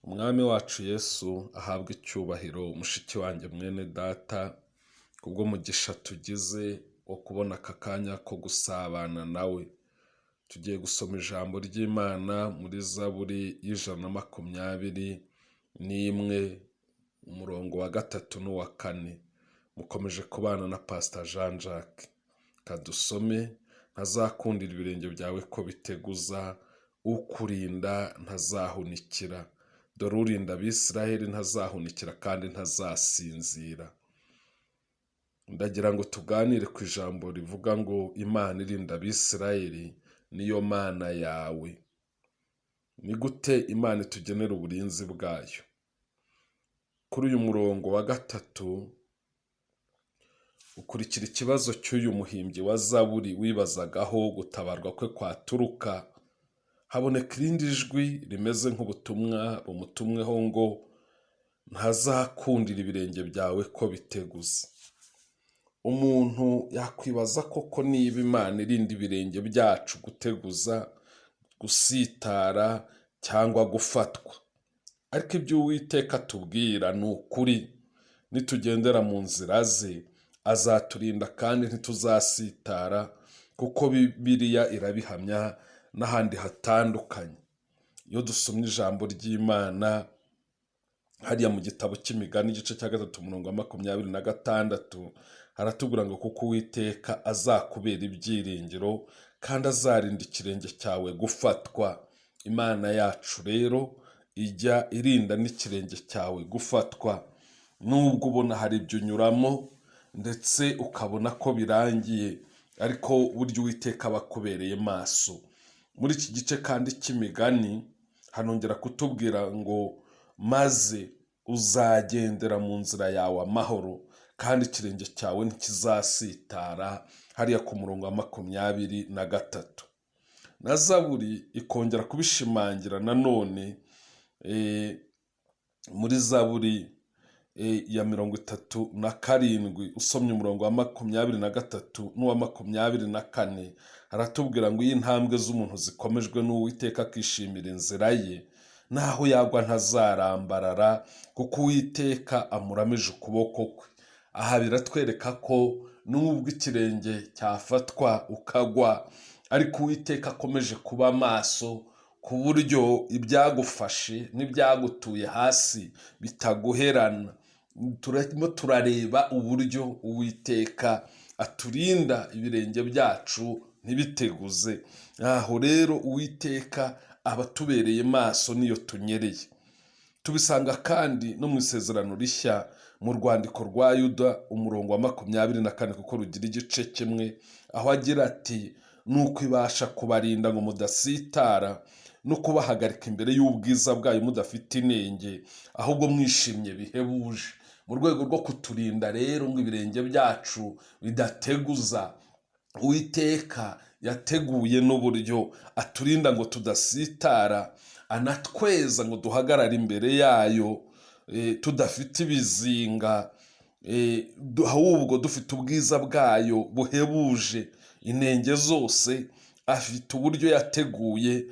Umwami wacu Yesu ahabwa icyubahiro. Mushiki wanjye mwene data, kubwo mugisha tugize wo kubona aka kanya ko gusabana nawe, tugiye gusoma ijambo ry'Imana muri Zaburi y'121 umurongo wa 3 n'uwa 4. Mukomeje kubana na Pastor Jean Jacques. Kadusome: ntazakundira ibirenge byawe ko biteguza, ukurinda ntazahunikira. Dore urinda Abisiraheli ntazahunikira kandi ntazasinzira. Ndagira ngo tuganire ku ijambo rivuga ngo Imana irinda Abisiraheli niyo Mana yawe. Ni gute Imana itugenera uburinzi bwayo? Kuri uyu murongo wa 3 ukurikira ikibazo cy'uyu muhimbyi wa Zaburi wibazagaho gutabarwa kwe kwaturuka. Haboneka irindi jwi rimeze nk'ubutumwa bumutumweho ngo ntazakundira ibirenge byawe ko biteguza. Umuntu yakwibaza koko niba Imana irinda ibirenge byacu guteguza, gusitara cyangwa gufatwa. Ariko ibyo Uwiteka atubwira ni ukuri. Nitugendera mu nzira ze azaturinda kandi ntituzasitara, kuko Bibiliya irabihamya n'ahandi hatandukanye. Iyo dusomye ijambo ry'Imana hariya mu gitabo cy'Imigani igice cya 3 umurongo wa 26 haratubwira ngo kuko Uwiteka azakubera ibyiringiro kandi azarinda ikirenge cyawe gufatwa. Imana yacu rero ijya irinda n'ikirenge cyawe gufatwa, nubwo ubona hari ibyo unyuramo ndetse ukabona ko birangiye, ariko burya Uwiteka aba akubereye maso. Muri iki gice kandi cy'Imigani hanongera kutubwira ngo maze uzagendera mu nzira yawe amahoro kandi ikirenge cyawe ntikizasitara, hariya ku murongo wa 23. Na Zaburi ikongera kubishimangira nanone muri Zaburi ya 37 usomye umurongo wa 23 n'uwa 24 haratubwira ngo iyo intambwe z'umuntu zikomejwe n'Uwiteka akishimira inzira ye, naho yagwa ntazarambarara, kuko Uwiteka amuramije ukuboko kwe. Aha biratwereka ko nubwo ikirenge cyafatwa ukagwa, ariko Uwiteka akomeje kuba maso ku buryo ibyagufashe n'ibyagutuye hasi bitaguherana. Turimo turareba uburyo Uwiteka aturinda ibirenge byacu ntibiteguze. Aho rero Uwiteka aba atubereye maso niyo tunyereye. Tubisanga kandi no mu Isezerano Rishya mu rwandiko rwa Yuda umurongo wa 24 kuko rugira igice kimwe, aho agira ati nuko ibasha kubarinda ngo mudasitara no kubahagarika imbere y'ubwiza bwayo mudafite inenge, ahubwo mwishimye bihebuje. Mu rwego rwo kuturinda rero ngo ibirenge byacu bidateguza, Uwiteka yateguye n'uburyo aturinda ngo tudasitara, anatweza ngo duhagarare imbere yayo tudafite ibizinga, ahubwo dufite ubwiza bwayo buhebuje. Inenge zose afite uburyo yateguye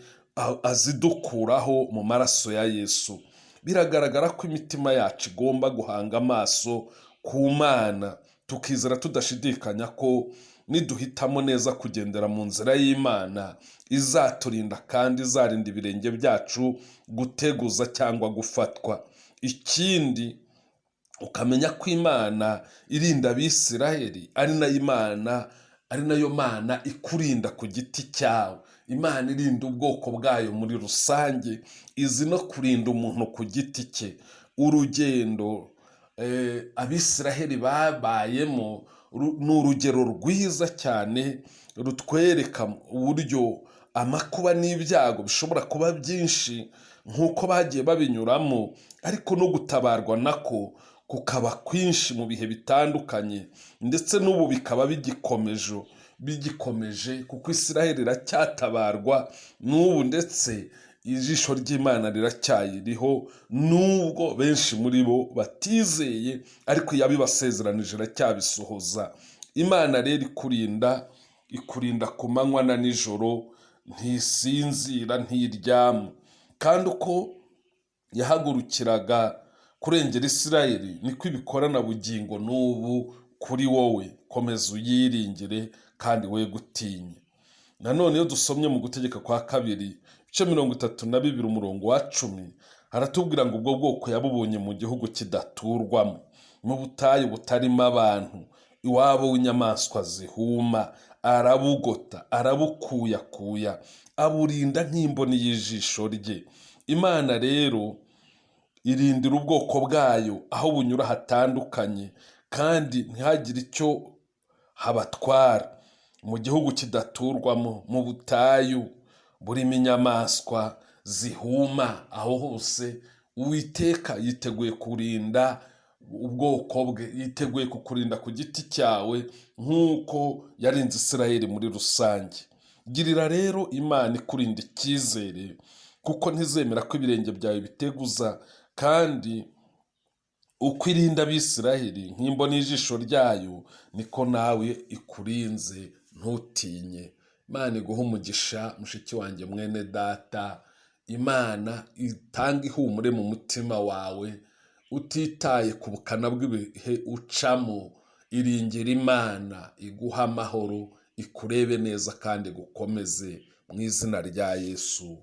azidukuraho mu maraso ya Yesu. Biragaragara ko imitima yacu igomba guhanga amaso ku Mana, tukizera tudashidikanya ko niduhitamo neza kugendera mu nzira y'Imana izaturinda kandi izarinda ibirenge byacu guteguza cyangwa gufatwa. Ikindi ukamenya ko Imana irinda Abisiraheli ari nayo Mana ikurinda ku giti cyawe. Imana irinda ubwoko bwayo muri rusange, izi no kurinda umuntu ku giti cye. Urugendo Abisiraheli babayemo ni urugero rwiza cyane rutwereka uburyo amakuba n'ibyago bishobora kuba byinshi nk'uko bagiye babinyuramo, ariko no gutabarwa nako kukaba kwinshi mu bihe bitandukanye, ndetse n'ubu bikaba bigikomeje kuko Isiraheli iracyatabarwa n'ubu, ndetse ijisho ry'Imana riracyayiriho nubwo benshi muri bo batizeye, ariko yabibasezeranije iracyabisohoza. Imana rero ikurinda ku manywa na nijoro, ntisinzira ntiryama. Kandi uko yahagurukiraga kurengera Isirayeli, niko ibikora na bugingo n'ubu kuri wowe. Komeza uyiringire kandi we gutinye. Nanone iyo dusomye mu gutegeka kwa kabiri ibice 32 umurongo wa 10, haratubwira ngo ubwo bwoko yabubonye mu gihugu kidaturwamo, mu butayu butarimo abantu, iwabo w'inyamaswa zihuma, arabugota, arabukuyakuya, aburinda nk'imboni y'ijisho rye. Imana rero irindira ubwoko bwayo aho bunyura hatandukanye, kandi ntihagire icyo habatwara. Mu gihugu kidaturwamo, mu butayu burimo inyamaswa zihuma, aho hose Uwiteka yiteguye kurinda ubwoko bwe, yiteguye kukurinda ku giti cyawe nk'uko yarinze Isirayeli muri rusange. Girira rero Imana ikurinda icyizere, kuko ntizemera ko ibirenge byawe biteguza, kandi uko irinda Abisirayeli nk'imboni y'ijisho ryayo, niko nawe ikurinze, ntutinye. Imana iguha umugisha mushiki wanjye, mwene data. Imana itanga ihumure mu mutima wawe, utitaye ku bukana bw'ibihe ucamo. Iringira Imana, iguha amahoro, ikurebe neza kandi gukomeze mu izina rya Yesu.